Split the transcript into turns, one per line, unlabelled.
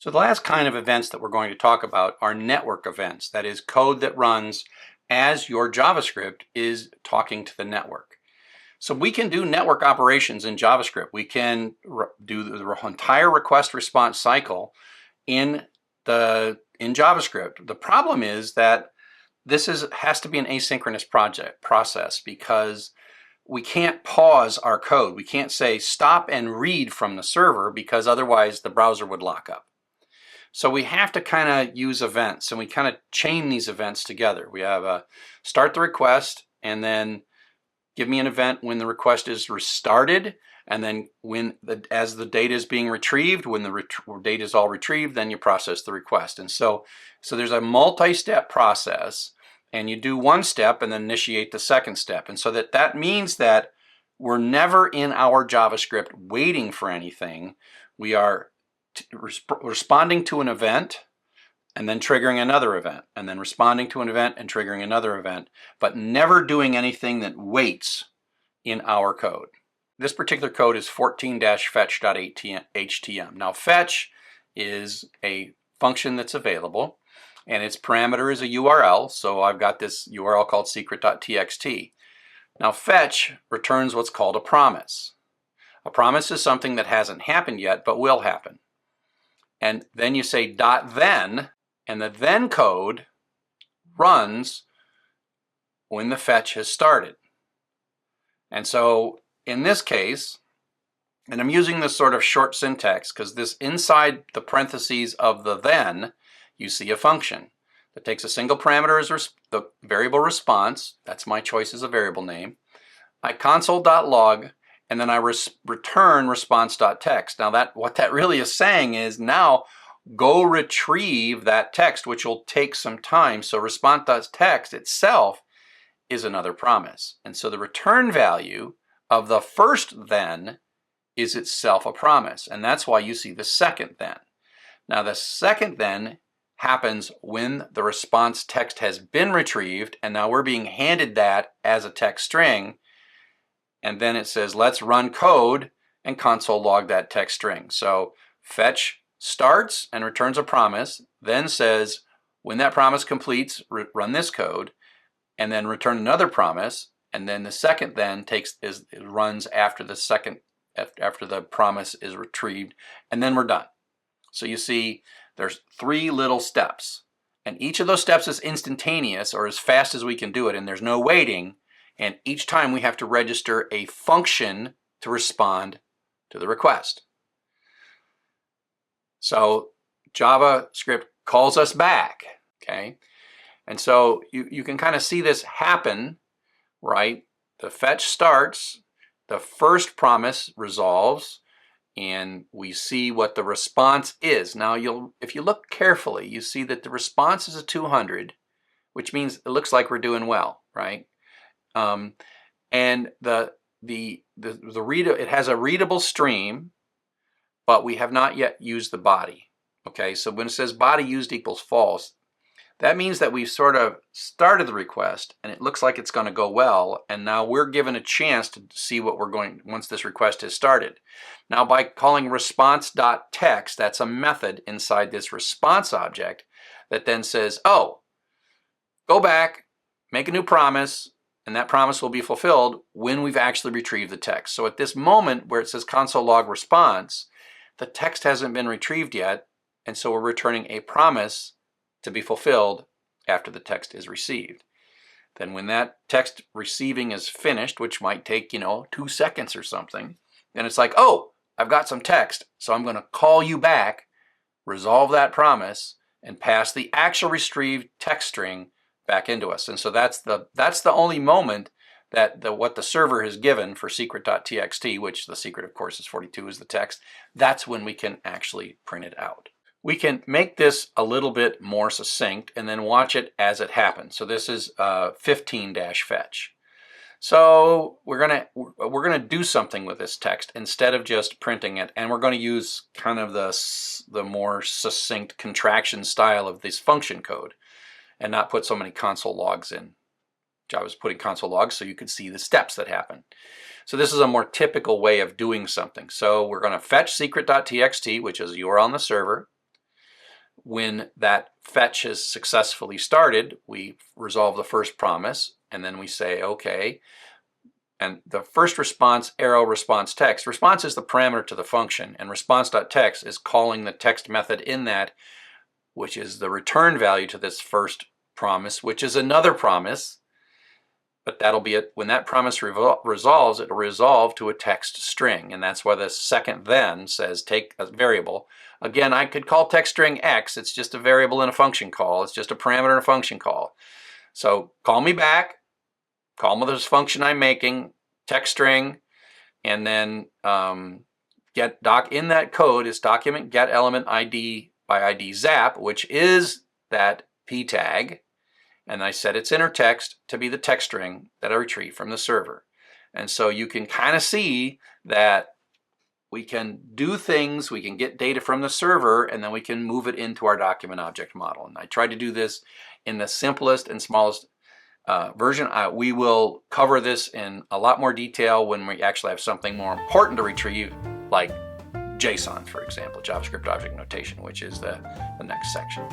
So the last kind of events that we're going to talk about are network events. That is code that runs as your JavaScript is talking to the network. So we can do network operations in JavaScript. We can do the entire request response cycle in JavaScript. The problem is that this has to be an asynchronous process because we can't pause our code. We can't say stop and read from the server because otherwise the browser would lock up. So we have to kind of use events, and we kind of chain these events together. We have a start the request, and then give me an event when the request is restarted, and then as the data is being retrieved, when the data is all retrieved, then you process the request. And so there's a multi-step process, and you do one step and then initiate the second step. And so that means that we're never in our JavaScript waiting for anything. We are responding to an event and then triggering another event, and then responding to an event and triggering another event, but never doing anything that waits in our code. This particular code is 14-fetch.htm. Now fetch is a function that's available, and its parameter is a URL, so I've got this URL called secret.txt. Now fetch returns what's called a promise. A promise is something that hasn't happened yet but will happen. And then you say .then, and the then code runs when the fetch has started. And so in this case, and I'm using this sort of short syntax because this inside the parentheses of the then, you see a function that takes a single parameter as the variable response. That's my choice as a variable name. I console.log, and then I return response.text. Now what that really is saying is now go retrieve that text, which will take some time. So response.text itself is another promise. And so the return value of the first then is itself a promise. And that's why you see the second then. Now the second then happens when the response text has been retrieved, and now we're being handed that as a text string. And then it says, let's run code and console log that text string. So fetch starts and returns a promise, then says, when that promise completes, run this code, and then return another promise. And then the second then runs after the promise is retrieved, and then we're done. So you see there's 3 little steps, and each of those steps is instantaneous or as fast as we can do it, and there's no waiting. And each time we have to register a function to respond to the request. So JavaScript calls us back, okay? And so you can kind of see this happen, right? The fetch starts, the first promise resolves, and we see what the response is. Now if you look carefully, you see that the response is a 200, which means it looks like we're doing well, right? And it has a readable stream, but we have not yet used the body. Okay, so when it says body used equals false, that means that we've sort of started the request and it looks like it's going to go well, and now we're given a chance to see what we're going once this request has started. Now by calling response.text, that's a method inside this response object that then says, oh, go back, make a new promise, and that promise will be fulfilled when we've actually retrieved the text. So at this moment where it says console log response, the text hasn't been retrieved yet, and so we're returning a promise to be fulfilled after the text is received. Then when that text receiving is finished, which might take, 2 seconds or something, then it's like, oh, I've got some text, so I'm going to call you back, resolve that promise, and pass the actual retrieved text string back into us. And so that's the only moment that what the server has given for secret.txt, which the secret of course is 42 is the text, that's when we can actually print it out. We can make this a little bit more succinct and then watch it as it happens. So this is 15-fetch. So we're gonna do something with this text instead of just printing it, and we're going to use kind of the more succinct contraction style of this function code, and not put so many console logs in. I was putting console logs so you could see the steps that happen. So this is a more typical way of doing something. So we're going to fetch secret.txt, which is a URL on the server. when that fetch has successfully started, we resolve the first promise, and then we say, okay, and the first response, arrow response text. Response is the parameter to the function, and response.text is calling the text method in that, which is the return value to this first promise, which is another promise. But that'll be it. When that promise resolves, it'll resolve to a text string. And that's why the second then says take a variable. Again, I could call text string X. It's just a variable in a function call. It's just a parameter in a function call. So call me back. Call me this function I'm making, text string, and then in that code is document get element ID by ID zap, which is that p tag. And I set its inner text to be the text string that I retrieve from the server. And so you can kind of see that we can do things, we can get data from the server, and then we can move it into our document object model. And I tried to do this in the simplest and smallest version. We will cover this in a lot more detail when we actually have something more important to retrieve, like JSON, for example, JavaScript object notation, which is the next section.